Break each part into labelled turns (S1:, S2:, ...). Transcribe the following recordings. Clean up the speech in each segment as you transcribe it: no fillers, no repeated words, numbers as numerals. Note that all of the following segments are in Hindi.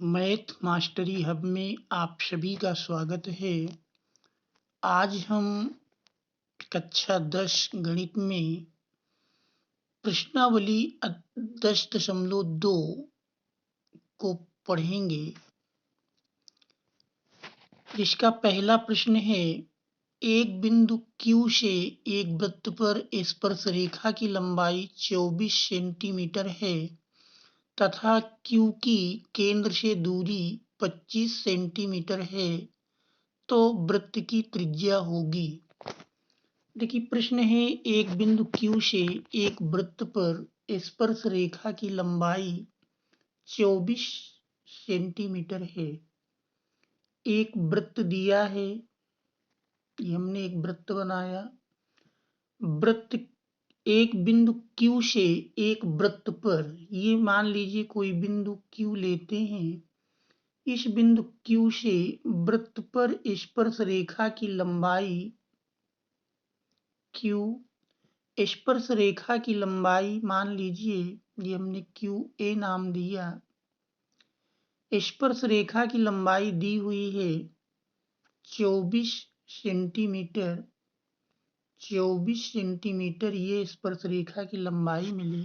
S1: मैथ मास्टरी हब में आप सभी का स्वागत है। आज हम कक्षा 10 गणित में प्रश्नावली 10.2 को पढ़ेंगे। जिसका पहला प्रश्न है, एक बिंदु Q से एक वृत्त पर स्पर्श रेखा की लंबाई 24 सेंटीमीटर है तथा Q की केंद्र से दूरी 25 सेंटीमीटर है, तो वृत्त की त्रिज्या होगी। देखिए प्रश्न है, एक बिंदु Q से एक वृत्त पर स्पर्श रेखा की लंबाई 24 सेंटीमीटर है। एक वृत्त दिया है, ये हमने एक वृत्त बनाया। वृत्त एक बिंदु Q से एक वृत्त पर, ये मान लीजिए कोई बिंदु Q लेते हैं। इस बिंदु Q से वृत्त पर स्पर्श रेखा की लंबाई Q, स्पर्श रेखा की लंबाई मान लीजिए ये हमने QA नाम दिया। स्पर्श रेखा की लंबाई दी हुई है 24 सेंटीमीटर। 24 सेंटीमीटर ये स्पर्श रेखा की लंबाई मिली।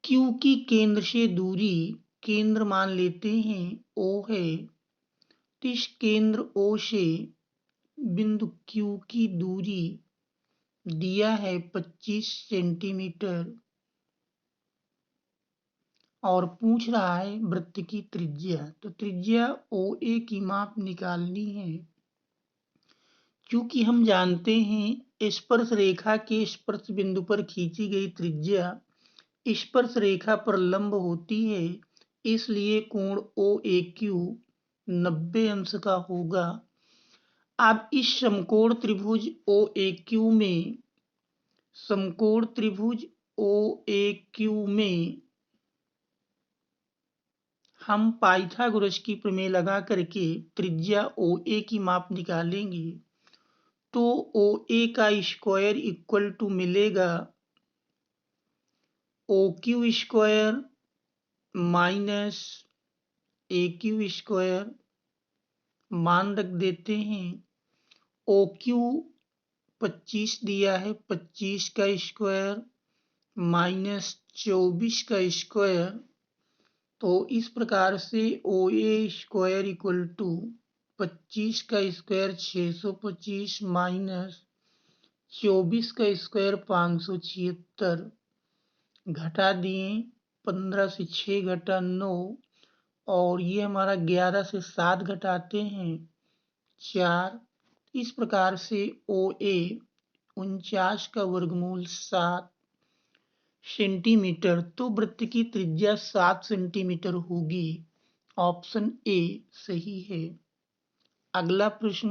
S1: Q की केंद्र से दूरी, केंद्र मान लेते हैं O है, तो इस केंद्र O से बिंदु Q की दूरी दिया है 25 सेंटीमीटर और पूछ रहा है वृत्त की त्रिज्या। तो त्रिज्या OA की माप निकालनी है। क्योंकि हम जानते हैं स्पर्श रेखा के स्पर्श बिंदु पर खींची गई त्रिज्या स्पर्श रेखा पर लंब होती है, इसलिए कोण OAQ 90 अंश का होगा। अब इस समकोण त्रिभुज OAQ में, समकोण त्रिभुज OAQ में हम पाइथागोरस की प्रमेय लगा करके त्रिज्या OA की माप निकालेंगे। तो OA का स्क्वायर इक्वल टू मिलेगा OQ square minus AQ square. मान रख देते हैं। OQ 25 दिया है, 25 का स्क्वायर माइनस 24 का स्क्वायर। तो इस प्रकार से OA स्क्वायर इक्वल टू 25 का स्क्वायर 625 माइनस 24 का स्क्वायर 576 घटा दिए। 15 से 6 घटा 9 और ये हमारा 11 से 7 घटाते हैं 4। इस प्रकार से OA 49 का वर्गमूल 7 सेंटीमीटर, तो वृत्त की त्रिज्या 7 सेंटीमीटर होगी। ऑप्शन ए सही है। अगला प्रश्न,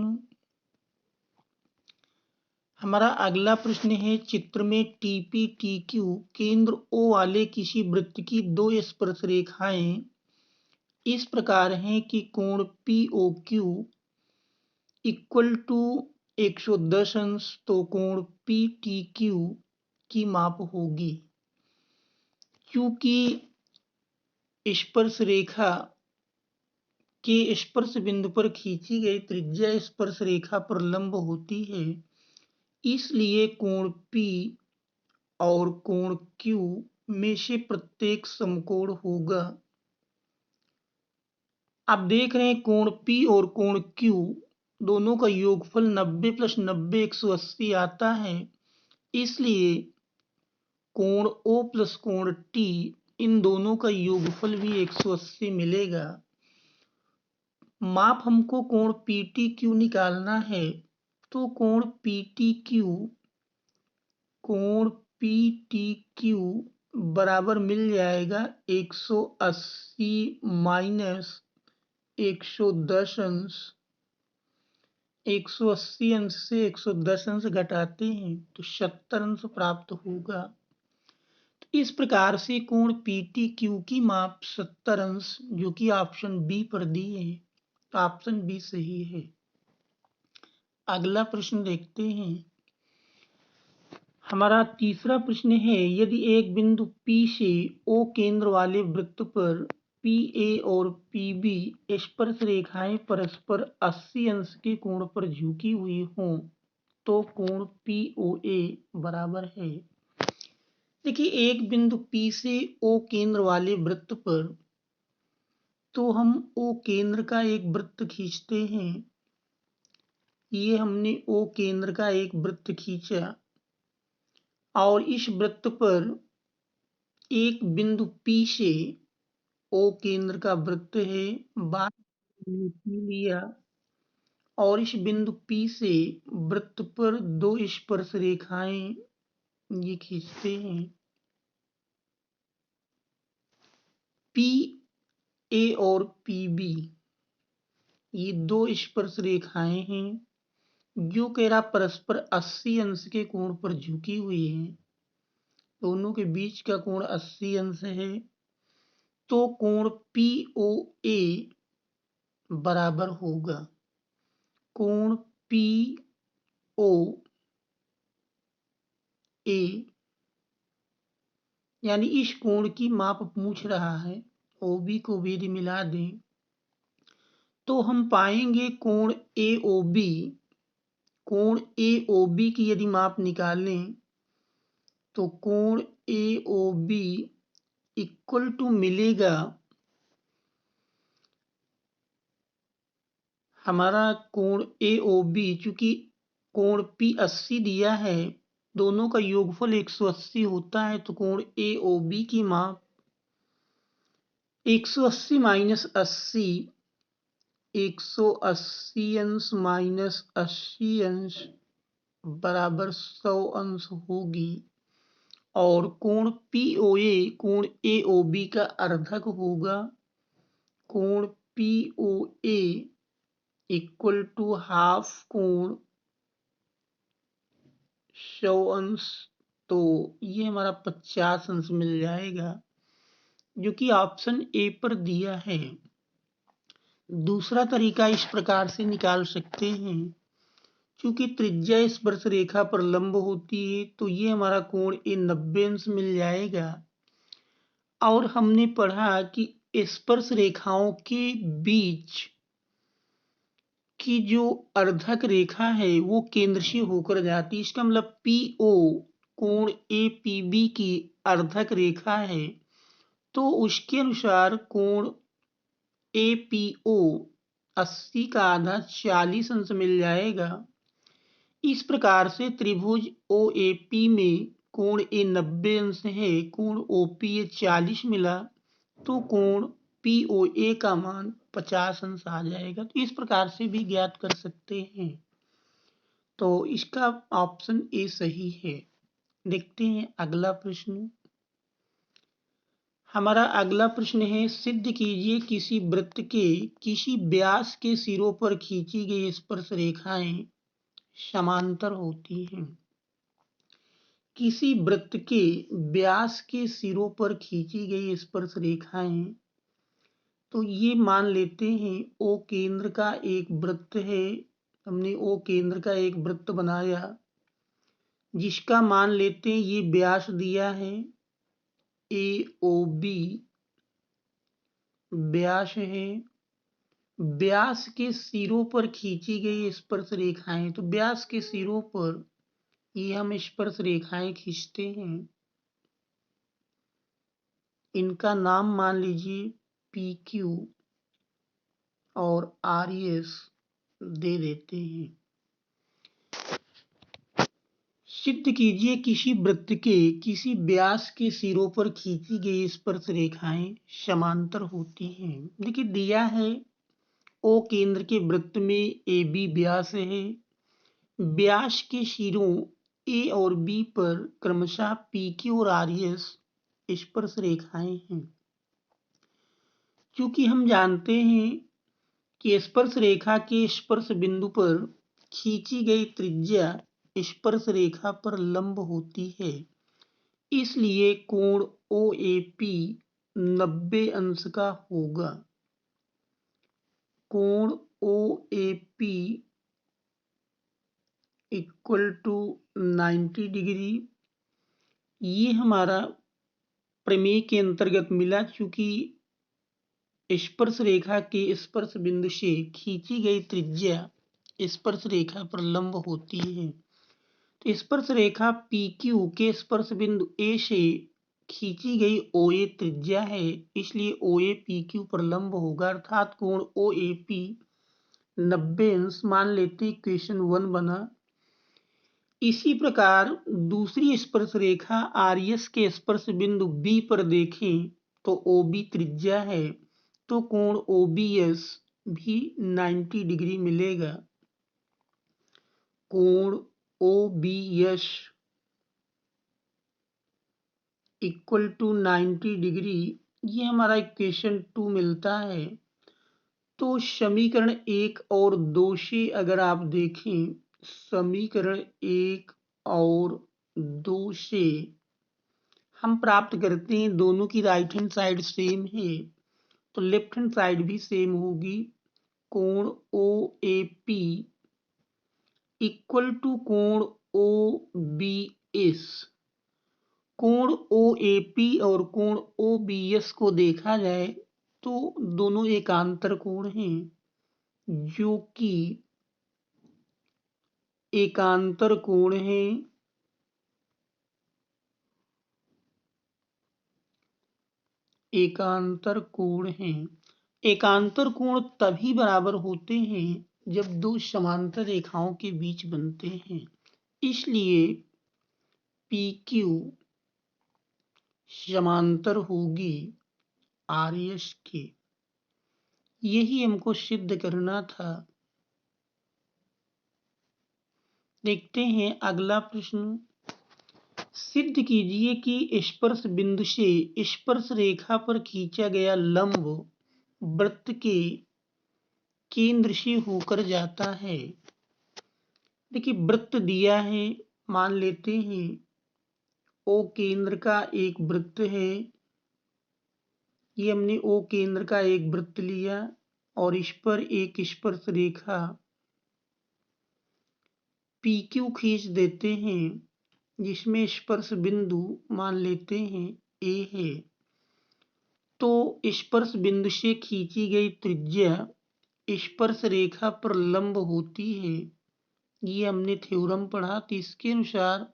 S1: हमारा अगला प्रश्न है, चित्र में TP-TQ केंद्र O वाले किसी वृत्त की दो स्पर्श रेखाएं इस प्रकार हैं कि कोण POQ इक्वल टू 110 अंश, तो कोण PTQ की माप होगी। क्योंकि स्पर्श रेखा के स्पर्श बिंदु पर खींची गई त्रिज्या स्पर्श रेखा पर लंब होती है, इसलिए कोण P और कोण Q में से प्रत्येक समकोण होगा। आप देख रहे हैं कोण P और कोण Q दोनों का योगफल 90 प्लस 90 180 आता है, इसलिए कोण O प्लस कोण T इन दोनों का योगफल भी 180 मिलेगा। माप हमको कोण PTQ निकालना है, तो कोण PTQ बराबर मिल जाएगा 180 माइनस 110 अंश। 180 अंश से 110 अंश घटाते हैं तो 70 अंश प्राप्त होगा। तो इस प्रकार से कोण PTQ की माप 70 अंश, जो कि ऑप्शन बी पर दी है। तो ऑप्शन बी सही है। अगला प्रश्न देखते हैं। हमारा तीसरा प्रश्न है, यदि एक बिंदु P से O केंद्र वाले वृत्त पर पी ए और पी बी स्पर्श रेखाएं परस्पर 80 अंश के कोण पर झुकी हुई हों तो कोण पी ओ ए बराबर है। देखिए, एक बिंदु P से O केंद्र वाले वृत्त पर तो हम O केंद्र का एक वृत्त खींचते हैं। ये हमने O केंद्र का एक वृत्त खींचा और इस वृत्त पर एक बिंदु P से O केंद्र का वृत्त है, बात P लिया और इस बिंदु P से वृत्त पर दो स्पर्श रेखाएं ये खींचते हैं। पी ए और पी बी ये दो स्पर्श रेखाएं हैं जो कह रहा परस्पर 80 अंश के कोण पर झुकी हुई है। दोनों के बीच का कोण 80 अंश है तो कोण पी ओ ए बराबर होगा कोण पी ओ ए, यानी इस कोण की माप पूछ रहा है। ओ बी को भी यदि मिला दें तो हम पाएंगे कोण ए ओ बी, कोण ए ओ बी की यदि माप निकालें तो कोण ए ओ बी इक्वल टू मिलेगा हमारा कोण ए ओ बी, चूंकि कोण पी 80 दिया है, दोनों का योगफल 180 होता है तो कोण ए ओ बी की माप 180 माइनस 80, 180 अंश माइनस 80 अंश बराबर 100 अंश होगी और कोण पी ओ ए कोण ए ओ बी का अर्धक होगा। कोण P O A equal to half कोण 100 अंश, तो ये हमारा 50 अंश मिल जाएगा जो कि ऑप्शन ए पर दिया है। दूसरा तरीका इस प्रकार से निकाल सकते हैं, क्योंकि त्रिज्या स्पर्श रेखा पर लंब होती है तो ये हमारा कोण ए 90 अंश मिल जाएगा और हमने पढ़ा कि स्पर्श रेखाओं के बीच की जो अर्धक रेखा है वो केंद्र से होकर जाती है। इसका मतलब पी ओ कोण ए पी बी की अर्धक रेखा है तो उसके अनुसार कोण ए पी ओ 80 का आधा 40 अंश मिल जाएगा। इस प्रकार से त्रिभुज ओ ए पी में कोण ए 90 अंश है, कोण ओ पी ए 40 मिला तो कोण पी ओ ए का मान 50 अंश आ जाएगा। तो इस प्रकार से भी ज्ञात कर सकते हैं। तो इसका ऑप्शन ए सही है। देखते हैं अगला प्रश्न। हमारा अगला प्रश्न है, सिद्ध कीजिए किसी वृत्त के किसी व्यास के सिरों पर खींची गई स्पर्श रेखाएं समांतर होती हैं। किसी वृत्त के व्यास के सिरों पर खींची गई स्पर्श रेखाएं, तो ये मान लेते हैं ओ केंद्र का एक वृत्त है। हमने ओ केंद्र का एक वृत्त बनाया जिसका मान लेते हैं ये व्यास दिया है ए ओ बी व्यास है। व्यास के सिरों पर खींची गई स्पर्श रेखाएं, तो व्यास के सिरों पर ये हम स्पर्श रेखाएं खींचते हैं। इनका नाम मान लीजिए पी क्यू और आर एस दे देते हैं। सिद्ध कीजिए किसी वृत्त के किसी व्यास के सिरों पर खींची गई स्पर्श रेखाएं समांतर होती हैं। देखिए दिया है ओ केंद्र के वृत्त में ए बी व्यास है, व्यास के सिरों ए और बी पर क्रमशः पी क्यू और आर एस स्पर्श रेखाएं हैं। क्योंकि हम जानते हैं कि स्पर्श रेखा के स्पर्श बिंदु पर खींची गई त्रिज्या स्पर्श रेखा पर लंब होती है, इसलिए कोण ओ ए पी 90 अंश का होगा। कोण O A P equal to 90 degree. ये हमारा प्रमेय के अंतर्गत मिला, चूंकि स्पर्श रेखा के स्पर्श बिंदु से खींची गई त्रिज्या स्पर्श रेखा पर लंब होती है। तो स्पर्श रेखा PQ के स्पर्श बिंदु A से खींची गई OA त्रिज्या है, इसलिए OA PQ पर लंब होगा, अर्थात कोण OAP 90 अंश मान लेते इक्वेशन 1 बना। इसी प्रकार दूसरी स्पर्श रेखा RS के स्पर्श बिंदु B पर देखें तो OB त्रिज्या है, तो कोण OBS भी 90 डिग्री मिलेगा। कोण OBS इक्वल टू 90 डिग्री, ये हमारा इक्वेशन 2 मिलता है। तो समीकरण 1 और 2 से अगर आप देखें, समीकरण 1 और 2 से हम प्राप्त करते हैं दोनों की राइट हैंड साइड सेम है, तो लेफ्ट हैंड साइड भी सेम होगी। कोण OAP इक्वल टू कोण OBS। कोण OAP और कोण OBS को देखा जाए तो दोनों एकांतर कोण हैं, जो कि एकांतर कोण है एकांतर कोण तभी बराबर होते हैं जब दो समांतर रेखाओं के बीच बनते हैं, इसलिए PQ समांतर होगी RS के। यही हमको सिद्ध करना था। देखते हैं अगला प्रश्न। सिद्ध कीजिए कि स्पर्श बिंदु से स्पर्श रेखा पर खींचा गया लंब वृत्त के केंद्र से होकर जाता है। देखिए वृत्त दिया है, मान लेते हैं O केंद्र का एक वृत्त है। ये हमने O केंद्र का एक वृत्त लिया और इस पर एक स्पर्श रेखा PQ खींच देते हैं, जिसमें स्पर्श बिंदु मान लेते हैं A है। तो स्पर्श बिंदु से खींची गई त्रिज्या स्पर्श रेखा पर लंब होती है। ये हमने थ्योरम पढ़ा, तो इसके अनुसार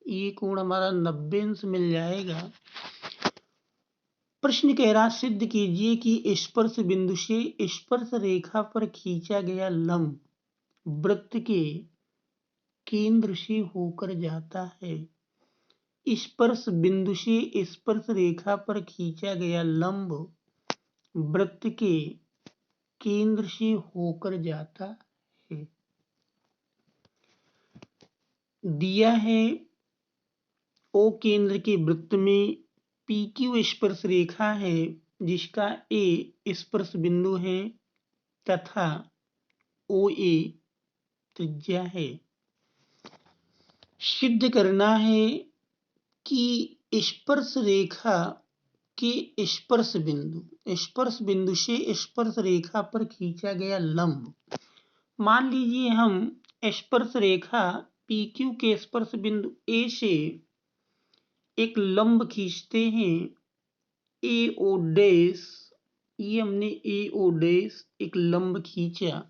S1: ये कोण हमारा 90 अंश मिल जाएगा। प्रश्न कह रहा सिद्ध कीजिए कि स्पर्श बिंदु से स्पर्श रेखा पर खींचा गया लंब वृत्त के केंद्र से होकर जाता है। स्पर्श बिंदु से स्पर्श रेखा पर खींचा गया लंब वृत्त के केंद्र से होकर जाता है। दिया है O केंद्र के वृत्त में PQ स्पर्श रेखा है, जिसका A स्पर्श बिंदु है तथा OA त्रिज्या है। सिद्ध करना है कि स्पर्श रेखा के स्पर्श बिंदु से स्पर्श रेखा पर खींचा गया लंब, मान लीजिए हम स्पर्श रेखा PQ के स्पर्श बिंदु A से एक लंब खींचते हैं AO डैश। ये हमने AO डैश एक लंब खींचा,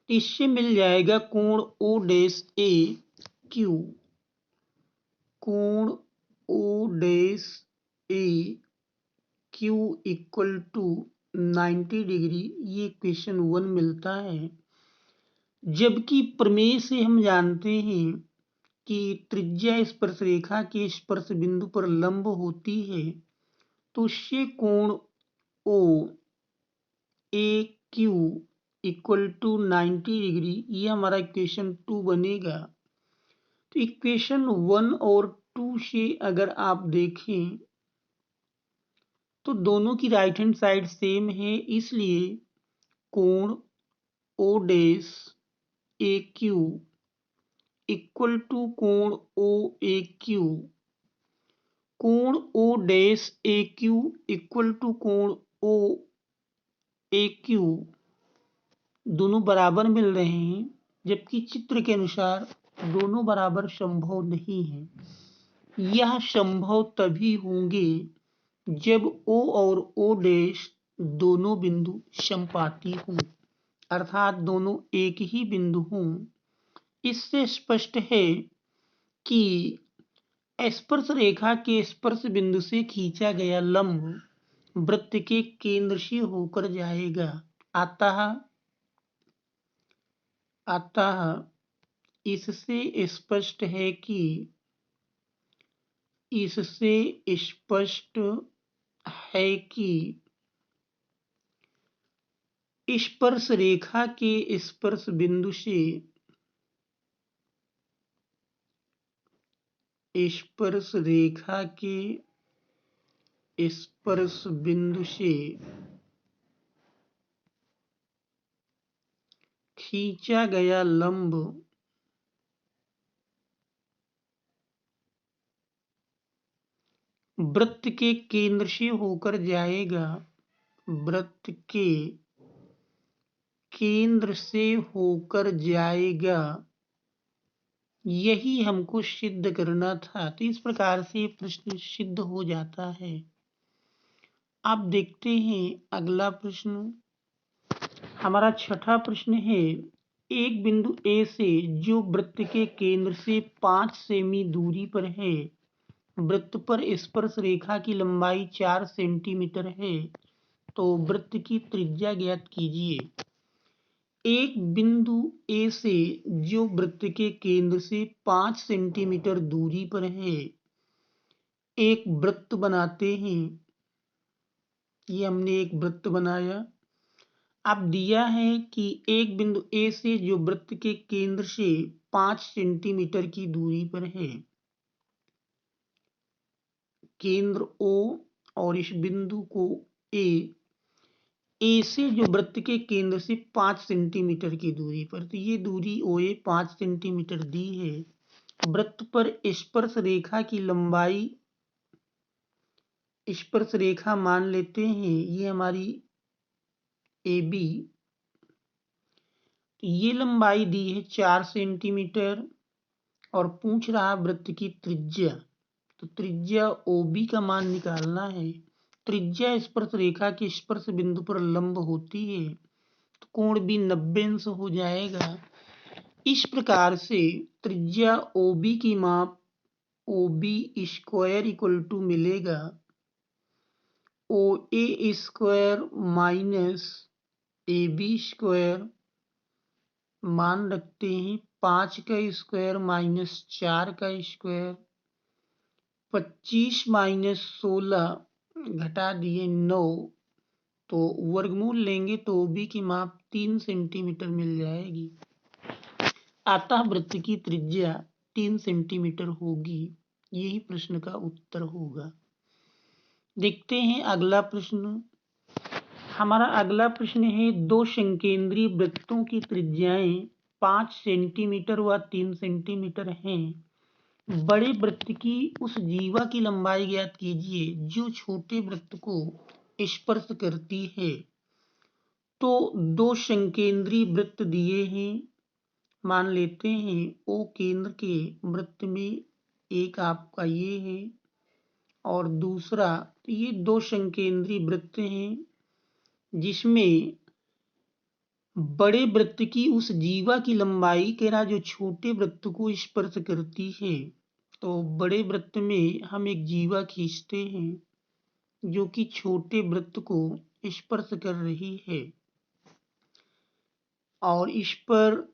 S1: इससे मिल जाएगा कोण O डैश AQ। कोण O dash AQ equal to 90 degree, ये इक्वेशन 1 मिलता है। जबकि प्रमेय से हम जानते हैं कि त्रिज्या स्पर्श रेखा के स्पर्श बिंदु पर लंब होती है, तो उससे कोण OAQ इक्वल टू 90 डिग्री, ये हमारा इक्वेशन 2 बनेगा। तो इक्वेशन 1 और 2 से अगर आप देखें तो दोनों की राइट हैंड साइड सेम है, इसलिए कोण O dash AQ equal to कोण OAQ। कोण O dash AQ equal to कोण OAQ दोनों बराबर मिल रहे हैं, जबकि चित्र के अनुसार दोनों बराबर संभव नहीं है। यह संभव तभी होंगे जब O और O डैश दोनों बिंदु समपाती हों, अर्थात दोनों एक ही बिंदु हों। इससे स्पष्ट है कि स्पर्श रेखा के स्पर्श बिंदु से खींचा गया लंब वृत्त के केंद्र से होकर जाएगा। अतः इससे स्पष्ट है कि स्पर्श रेखा के स्पर्श बिंदु से खींचा गया लंब वृत्त के केंद्र से होकर जाएगा। वृत्त के केंद्र से होकर जाएगा, यही हमको सिद्ध करना था। तो इस प्रकार से प्रश्न सिद्ध हो जाता है। अब देखते हैं अगला प्रश्न। हमारा छठा प्रश्न है, एक बिंदु ए से जो वृत्त के केंद्र से 5 सेमी दूरी पर है, वृत्त पर स्पर्श रेखा की लंबाई 4 सेंटीमीटर है, तो वृत्त की त्रिज्या ज्ञात कीजिए। एक बिंदु ए से जो वृत्त के केंद्र से 5 सेंटीमीटर दूरी पर है, एक वृत्त बनाते हैं। ये हमने एक वृत्त बनाया। अब दिया है कि एक बिंदु ए से जो वृत्त के केंद्र से 5 सेंटीमीटर की दूरी पर है, केंद्र O और इस बिंदु को ए से जो वृत्त के केंद्र से 5 सेंटीमीटर की दूरी पर, तो ये दूरी OA 5 सेंटीमीटर दी है। वृत्त पर स्पर्श रेखा की लंबाई, स्पर्श रेखा मान लेते हैं ये हमारी AB, ये लंबाई दी है 4 सेंटीमीटर और पूछ रहा वृत्त की त्रिज्या। तो त्रिज्या OB का मान निकालना है। त्रिज्या स्पर्श रेखा के स्पर्श बिंदु पर लंब होती है, तो कोण भी 90 अंश हो जाएगा। इस प्रकार से त्रिज्या OB की माप OB स्क्वायर इक्वल टू मिलेगा OA square minus AB square, मान रखते हैं 5 का स्क्वायर माइनस 4 का स्क्वायर, 25 माइनस 16 घटा दिए 9, तो वर्गमूल लेंगे तो OB की माप 3 सेंटीमीटर मिल जाएगी। अतः वृत्त की त्रिज्या 3 सेंटीमीटर होगी। यही प्रश्न का उत्तर होगा। देखते हैं अगला प्रश्न। हमारा अगला प्रश्न है, दो संकेंद्रीय वृत्तों की त्रिज्याएं 5 सेंटीमीटर व 3 सेंटीमीटर हैं। बड़े वृत्त की उस जीवा की लंबाई ज्ञात कीजिए जो छोटे वृत्त को स्पर्श करती है। तो दो संकेंद्रीय वृत्त दिए हैं, मान लेते हैं O केंद्र के वृत्त में एक आपका ये है और दूसरा, तो ये दो संकेंद्रीय वृत्त हैं जिसमें बड़े वृत्त की उस जीवा की लंबाई कह रहा जो छोटे वृत्त को स्पर्श करती है। तो बड़े वृत्त में हम एक जीवा खींचते हैं जो कि छोटे वृत्त को स्पर्श कर रही है और इस पर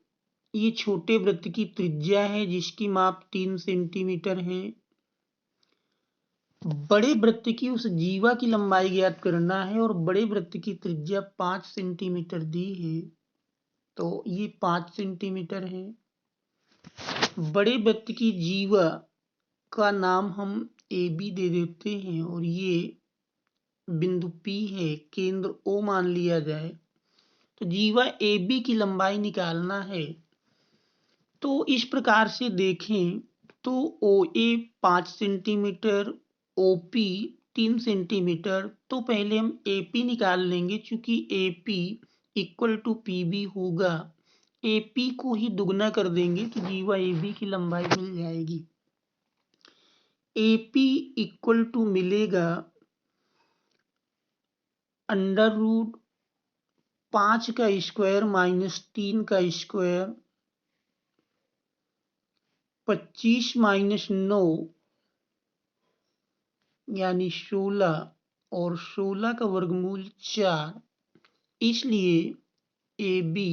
S1: ये छोटे वृत्त की त्रिज्या है जिसकी माप 3 सेंटीमीटर है। बड़े वृत्त की उस जीवा की लंबाई ज्ञात करना है और बड़े वृत्त की त्रिज्या 5 सेंटीमीटर दी है, तो ये 5 सेंटीमीटर है। बड़े वृत्त की जीवा का नाम हम AB दे देते हैं और ये बिंदु P है, केंद्र O मान लिया जाए। तो जीवा AB की लंबाई निकालना है। तो इस प्रकार से देखें तो OA 5 सेंटीमीटर, OP 3 सेंटीमीटर, तो पहले हम AP निकाल लेंगे चूंकि AP इक्वल टू PB होगा। AP को ही दुगना कर देंगे तो जीवा AB की लंबाई मिल जाएगी। AP इक्वल टू मिलेगा अंडर रूट 5 का स्क्वायर माइनस 3 का स्क्वायर 25 माइनस 9 यानी 16 और 16 का वर्गमूल 4। इसलिए A B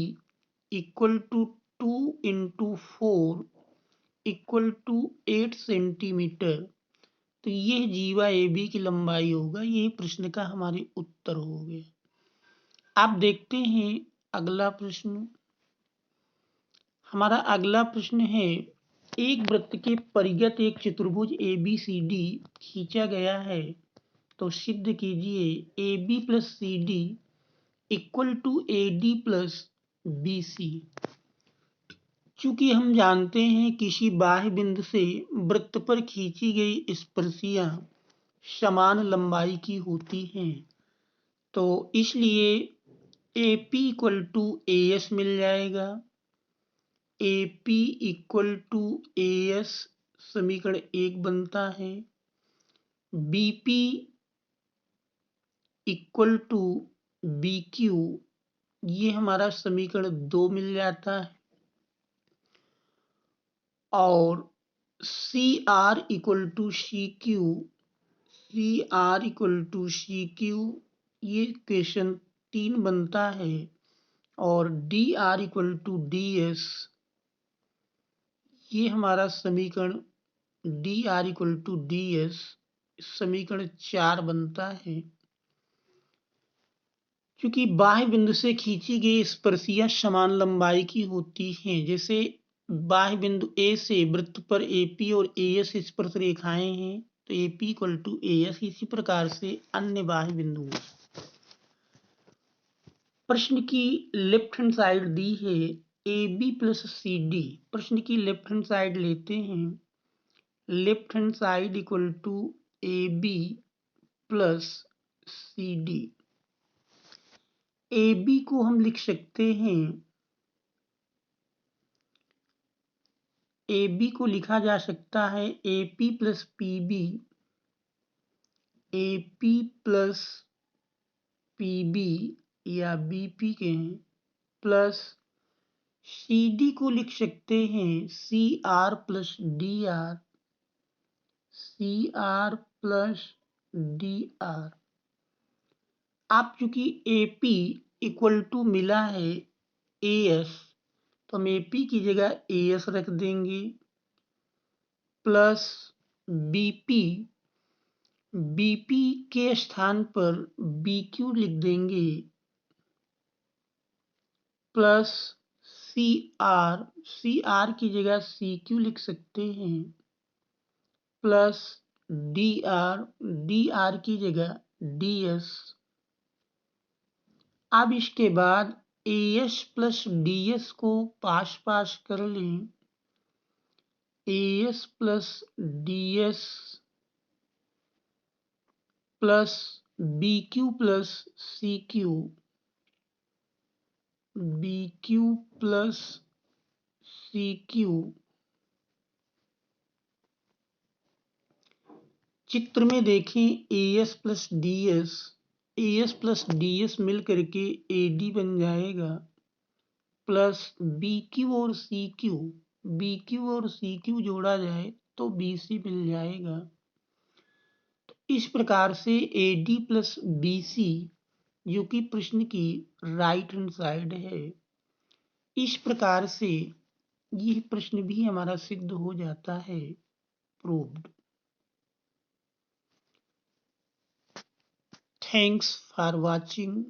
S1: equal to 2 into 4 equal to 8 centimetre. तो ये जीवा ए बी की लंबाई होगा। ये प्रश्न का हमारे उत्तर हो गया। आप देखते हैं अगला प्रश्न। हमारा अगला प्रश्न है, एक वृत्त के परिगत एक चतुर्भुज ए बी सी डी खींचा गया है, तो सिद्ध कीजिए A B plus C D equal to A D plus B C. चूंकि हम जानते हैं किसी बाह्य बिंदु से वृत्त पर खींची गई स्पर्शियां समान लंबाई की होती हैं, तो इसलिए A P equal to A S मिल जाएगा। A P equal to A S समीकरण 1 बनता है। B P equal to B Q, ये हमारा समीकरण 2 मिल जाता है। और C R equal to C Q, C R equal to C Q, ये क्वेश्चन 3 बनता है। और D R equal to D S, ये हमारा समीकरण D R equal to D S समीकरण 4 बनता है। क्योंकि बाह्य बिंदु से खींची गई स्पर्शियां समान लंबाई की होती हैं, जैसे बाह्य बिंदु ए से वृत्त पर एपी और एएस स्पर्श रेखाएं हैं, तो एपी इक्वल टू एएस। इसी प्रकार से अन्य बाह्य बिंदु। प्रश्न की लेफ्ट हैंड साइड दी है A B plus C D. प्रश्न की लेफ्ट हैंड साइड लेते हैं। Left hand side equal to A B plus C D. A B को हम लिख सकते हैं, ए बी को लिखा जा सकता है A P plus P B, A P plus P B या बी पी के प्लस सी डी को लिख सकते हैं C R plus D R, C R plus D R. आप चूंकि ए पी इक्वल टू मिला है ए एस, तो हम ए पी की जगह ए एस रख देंगे, plus B P, B P के स्थान पर बी क्यू लिख देंगे, प्लस सी आर की जगह सी क्यू लिख सकते हैं, प्लस डी आर की जगह डी एस। अब इसके बाद A S plus D S को पास पास कर लें, A S plus D S plus B Q plus C Q, B Q plus C Q. चित्र में देखें A S plus D S, A S plus D S मिल करके ए डी बन जाएगा, प्लस बी क्यू और सी क्यू, बी क्यू और सी क्यू जोड़ा जाए तो बी सी मिल जाएगा। तो इस प्रकार से A D plus B C, जो कि प्रश्न की राइट हैंड साइड है, इस प्रकार से यह प्रश्न भी हमारा सिद्ध हो जाता है, प्रूव्ड। Thanks for watching.